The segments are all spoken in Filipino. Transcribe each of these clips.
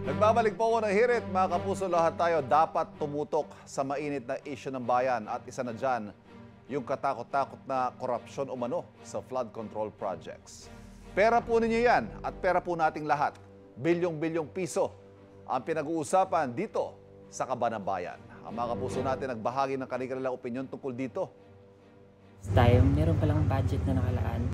Nagbabalik po ako ng hirit, mga kapuso, lahat tayo dapat tumutok sa mainit na issue ng bayan at isa na dyan, yung katakot-takot na korupsyon umano sa flood control projects. Pera po ninyo yan at pera po nating lahat. Bilyong-bilyong piso ang pinag-uusapan dito sa Kabanang Bayan. Ang mga kapuso natin nagbahagi ng kanilang opinyon tungkol dito. Tayo, meron palang budget na nakalaan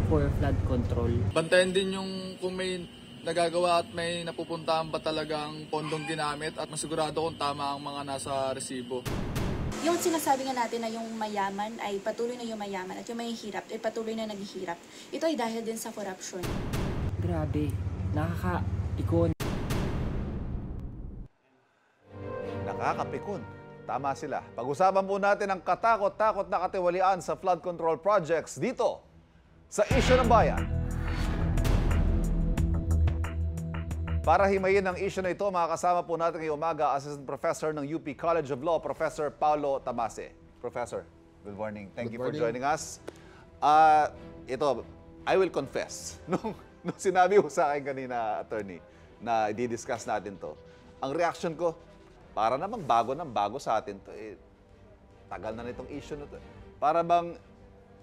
for flood control. Bantayan din yung kung may nagagawa at may napupuntahan ba talagang pondong ginamit at masigurado kung tama ang mga nasa resibo. Yung sinasabi nga natin na yung mayaman ay patuloy na yung mayaman at yung mahihirap ay patuloy na naghihirap. Ito ay dahil din sa corruption. Grabe, nakaka-ikon. Nakakapikon. Tama sila. Pag-usapan po natin ang katakot-takot na katiwalian sa flood control projects dito sa Issue ng Bayan. Para himayin ang issue na ito, makakasama po natin ngayong umaga, Assistant Professor ng UP College of Law, Professor Paulo Tamase. Professor, good morning. Thank you for joining us. Ito, I will confess, nung sinabi ko sa akin kanina, attorney, na i-discuss natin to, ang reaction ko, para namang bago sa atin to, tagal na nitong issue na to. Para bang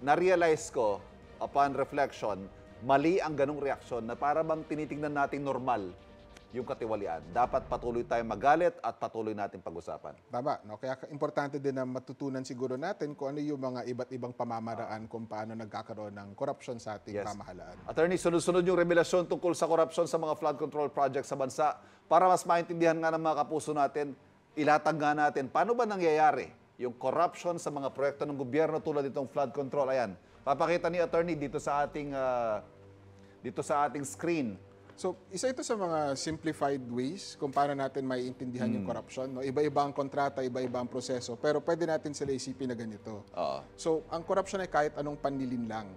na-realize ko, upon reflection, mali ang ganong reaksyon na para bang tinitingnan natin normal yung katiwalian. Dapat patuloy tayong magalit at patuloy natin pag-usapan. Tama, no? Kaya importante din na matutunan siguro natin kung ano yung mga iba't ibang pamamaraan kung paano nagkakaroon ng korupsyon sa ating pamahalaan. Attorney, sunod-sunod yung revelasyon tungkol sa korupsyon sa mga flood control projects sa bansa para mas maintindihan nga ng mga kapuso natin, ilatag nga natin, paano ba nangyayari yung corruption sa mga proyekto ng gobyerno tulad itong flood control? Ayan, papakita ni attorney dito sa ating screen. So, isa ito sa mga simplified ways kung paano natin maiintindihan yung corruption. No? Iba-iba ang kontrata, iba-iba ang proseso, pero pwede natin sila isipin na ganito. So, ang corruption ay kahit anong panlilinlang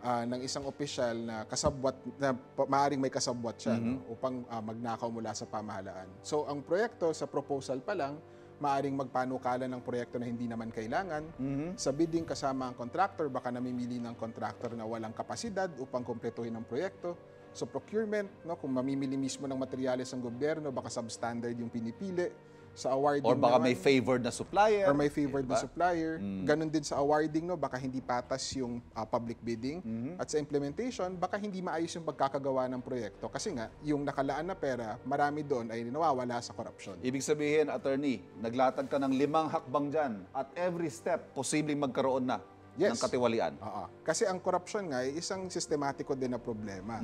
ng isang opisyal na kasabwat, na maaaring may kasabwat siya no? upang magnakaw mula sa pamahalaan. So, ang proyekto sa proposal pa lang, maaring magpanukala ng proyekto na hindi naman kailangan. Sa bidding kasama ang contractor, baka namimili ng contractor na walang kapasidad upang kumpletuhin ang proyekto. So procurement, no, kung mamimili mismo ng materyales ang gobyerno, baka substandard yung pinipili. Sa awarding Or baka naman, may favored na supplier. or may favored na supplier. Ganon din sa awarding, no, baka hindi patas yung public bidding. At sa implementation, baka hindi maayos yung pagkakagawa ng proyekto. Kasi nga, yung nakalaan na pera, marami doon ay nawawala sa korupsyon. Ibig sabihin, attorney, naglatag ka ng 5 hakbang dyan at every step, posibleng magkaroon na ng katiwalian. Kasi ang korupsyon nga ay isang sistematiko din na problema.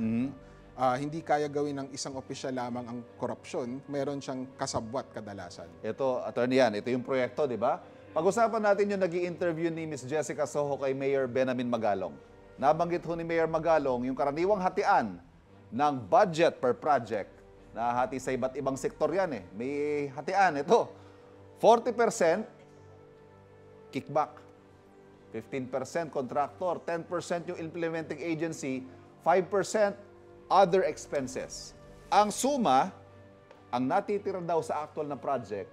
Hindi kaya gawin ng isang opisyal lamang ang korupsyon, meron siyang kasabwat kadalasan. Ito, attorney yan, ito yung proyekto, di ba? Pag-usapan natin yung nag-i-interview ni Ms. Jessica Soho kay Mayor Benamin Magalong. Nabanggit ho ni Mayor Magalong yung karaniwang hatian ng budget per project na hati sa iba't ibang sektor yan eh. May hatian, ito, 40% kickback. 15% contractor, 10% yung implementing agency, 5% other expenses. Ang suma, ang natitira daw sa actual na project,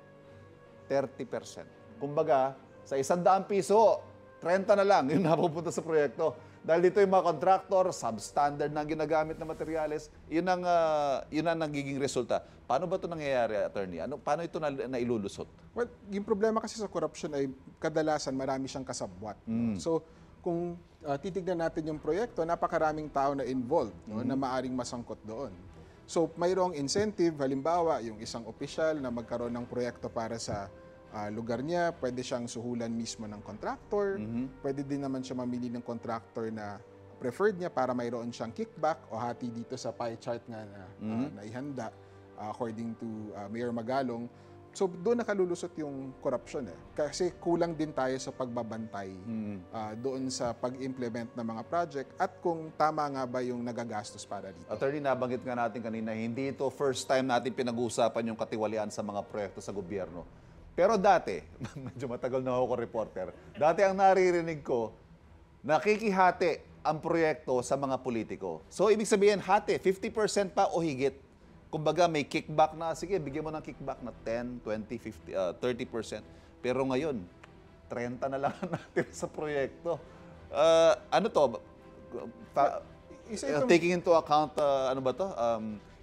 30%. Kumbaga, sa 100 piso, 30 na lang yung napupunta sa proyekto. Dahil dito yung mga contractor, substandard na ginagamit na materyales, yun ang nagiging resulta. Paano ba ito nangyayari, attorney? Paano ito nailulusot? Well, yung problema kasi sa corruption ay kadalasan marami siyang kasabwat. No? So, kung titignan natin yung proyekto, napakaraming tao na involved no, na maaring masangkot doon. So, mayroong incentive, halimbawa, yung isang opisyal na magkaroon ng proyekto para sa lugar niya, pwede siyang suhulan mismo ng contractor, pwede din naman siya mamili ng contractor na preferred niya para mayroon siyang kickback o hati dito sa pie chart nga na ihanda according to Mayor Magalong. So doon nakalulusot yung corruption eh. Kasi kulang din tayo sa pagbabantay doon sa pag-implement ng mga project at kung tama nga ba yung nagagastos para dito. Attorney, nabanggit nga natin kanina, hindi ito first time natin pinag-uusapan yung katiwalian sa mga proyekto sa gobyerno. Pero dati, medyo matagal na ako reporter, dati ang naririnig ko, nakikihati ang proyekto sa mga politiko. So, ibig sabihin, hati, 50% pa o higit. Kumbaga, may kickback na, sige, bigyan mo ng kickback na 10, 20, 50, 30%. Pero ngayon, 30 na lang natin sa proyekto. Ano to? Taking into account, ano ba to?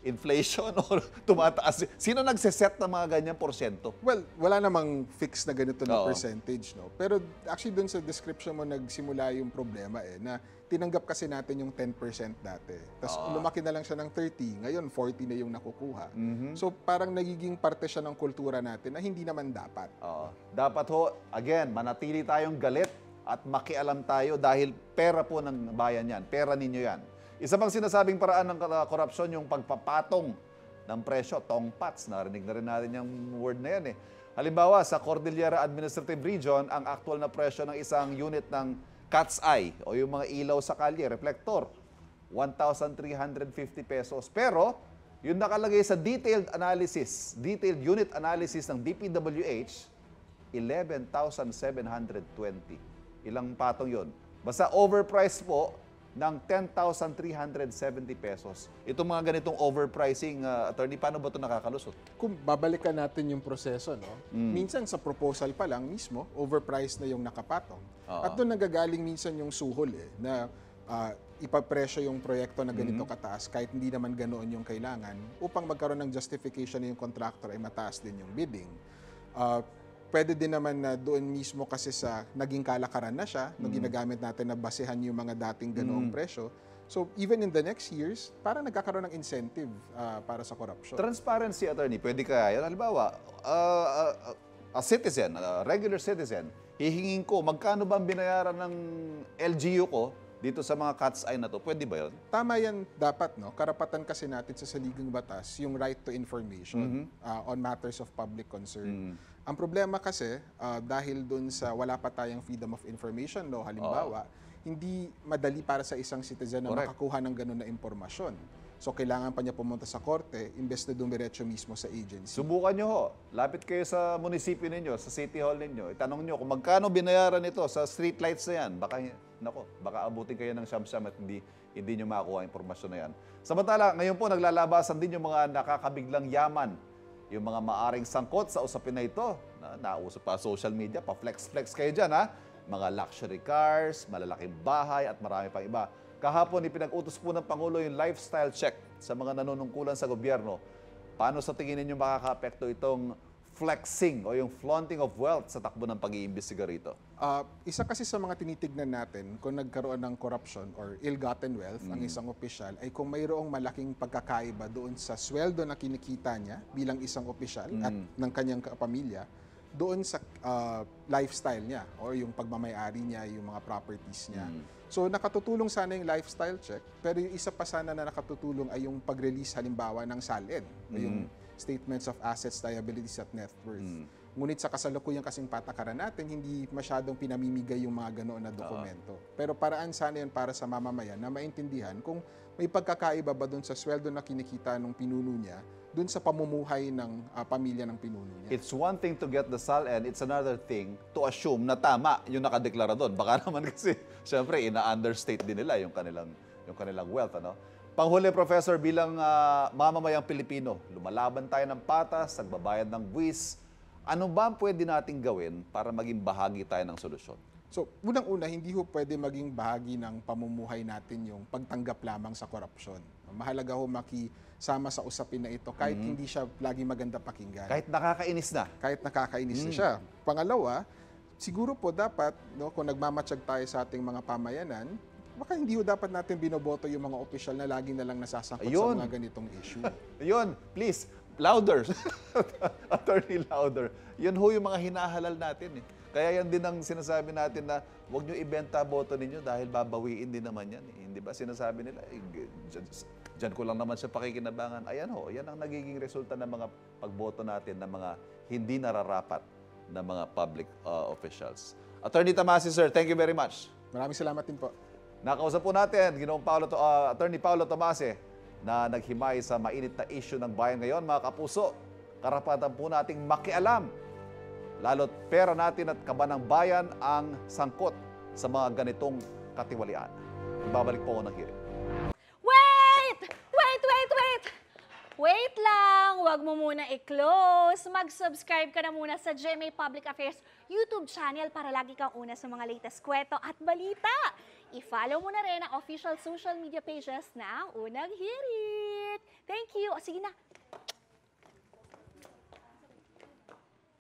inflation or tumataas? Sino nagseset ng mga ganyang porsyento? Well, wala namang fix na ganito na Oo. percentage, no? Pero actually dun sa description mo nagsimula yung problema na tinanggap kasi natin yung 10% dati. Tapos lumaki na lang siya ng 30, ngayon 40 na yung nakukuha. So parang nagiging parte siya ng kultura natin na hindi naman dapat. Oo. Dapat ho, again, manatili tayong galit at makialam tayo dahil pera po ng bayan yan. Pera ninyo yan. Isa pang sinasabing paraan ng korupsyon, yung pagpapatong ng presyo, tongpats. Narinig na rin natin yung word na yan Halimbawa, sa Cordillera Administrative Region, ang actual na presyo ng isang unit ng cat's eye o yung mga ilaw sa kalye, reflector, 1,350 pesos. Pero, yung nakalagay sa detailed unit analysis ng DPWH, 11,720. Ilang patong yun? Basta overpriced po ng 10,370 pesos. Itong mga ganitong overpricing, attorney, paano ba ito nakakalusot? Kung babalikan natin yung proseso, no? Minsan sa proposal pa lang mismo, overpriced na yung nakapatong. At doon nagagaling minsan yung suhol na ipapresyo yung proyekto na ganito kataas kahit hindi naman ganoon yung kailangan upang magkaroon ng justification na yung contractor ay mataas din yung bidding. Pwede din naman na doon mismo kasi sa naging kalakaran na siya, nung ginagamit natin na basehan yung mga dating ganoong presyo. So even in the next years, parang nagkakaroon ng incentive para sa corruption. Transparency, attorney, pwede kaya yun. Halimbawa, a citizen, a regular citizen, hihingin ko, magkano ba ang binayaran ng LGU ko dito sa mga cat's eye na to? Pwede ba yun? Tama yan dapat, no? Karapatan kasi natin sa saligang batas, yung right to information on matters of public concern. Ang problema kasi, dahil dun sa wala pa tayong freedom of information law, halimbawa, hindi madali para sa isang citizen na makakuha ng ganun na impormasyon. So, kailangan pa niya pumunta sa korte, imbes na dumiretso mismo sa agency. Subukan nyo ho. Lapit kayo sa munisipyo ninyo, sa city hall ninyo. Itanong nyo kung magkano binayaran ito sa street lights na yan. Baka abutin kayo ng siyam-siyam at hindi nyo makakuha impormasyon na yan. Samantala, ngayon po naglalabasan din yung mga nakakabiglang yaman. Yung mga maaring sangkot sa usapin na ito. Nausap pa social media, pa-flex-flex kayo dyan Mga luxury cars, malalaking bahay at marami pang iba. Kahapon, ipinag-utos po ng Pangulo yung lifestyle check sa mga nanunungkulan sa gobyerno. Paano sa tingin ninyo makaka-apekto itong flexing o yung flaunting of wealth sa takbo ng pag-iimbestiga rito? Isa kasi sa mga tinitignan natin kung nagkaroon ng corruption or ill-gotten wealth ang isang opisyal ay kung mayroong malaking pagkakaiba doon sa sweldo na kinikita niya bilang isang opisyal at ng kanyang kapamilya doon sa lifestyle niya or yung pagmamayari niya, yung mga properties niya. So nakatutulong sana yung lifestyle check, pero yung isa pa sana na nakatutulong ay yung pag-release halimbawa ng SALN, yung Statements of Assets, Liabilities at Net Worth. Ngunit sa kasalukuyan kasing patakaran natin, hindi masyadong pinamimigay yung mga ganoon na dokumento. Pero paraan sana yun para sa mamamayan na maintindihan kung may pagkakaiba ba doon sa sweldo na kinikita ng pinuno niya doon sa pamumuhay ng pamilya ng pinuno niya. It's one thing to get the SALN, it's another thing to assume na tama yung nakadeklara doon. Baka naman kasi, syempre, ina-understate din nila yung kanilang wealth. Panghuli, Professor, bilang mamamayang Pilipino, lumalaban tayo ng patas, nagbabayad ng buwis. Ano ba ang pwede nating gawin para maging bahagi tayo ng solusyon? So, unang-una, hindi ho pwede maging bahagi ng pamumuhay natin yung pagtanggap lamang sa korupsyon. Mahalaga ho makisama sa usapin na ito kahit hindi siya lagi maganda pakinggan. Kahit nakakainis na. Kahit nakakainis na siya. Pangalawa, siguro po dapat, kung nagmamatsyag tayo sa ating mga pamayanan, baka hindi ho dapat natin binoboto yung mga opisyal na lagi na lang nasasangkot sa mga ganitong issue. Ayun, please, louder. Attorney, louder. Yun ho yung mga hinahalal natin. Kaya yan din ang sinasabi natin na huwag nyo ibenta boto ninyo dahil babawiin din naman yan. Hindi ba sinasabi nila, dyan ko lang naman siya pakikinabangan. Ayan ho, yan ang nagiging resulta ng mga pagboto natin ng mga hindi nararapat na mga public officials. Attorney Tamasi, sir, thank you very much. Maraming salamat din po. Nakausap po natin, Ginoong Attorney Paulo Tomase, na naghimay sa mainit na issue ng bayan ngayon. Mga kapuso, karapatan po nating makialam. Lalo't pera natin at kaba ng bayan ang sangkot sa mga ganitong katiwalian. Ibabalik po ako ng hearing. Wait! Wait lang! Huwag mo muna i-close. Mag-subscribe ka na muna sa GMA Public Affairs YouTube channel para lagi kang una sa mga latest kwento at balita. I-follow mo na rin ang official social media pages ng Unang Hirit. Thank you. O, sige na,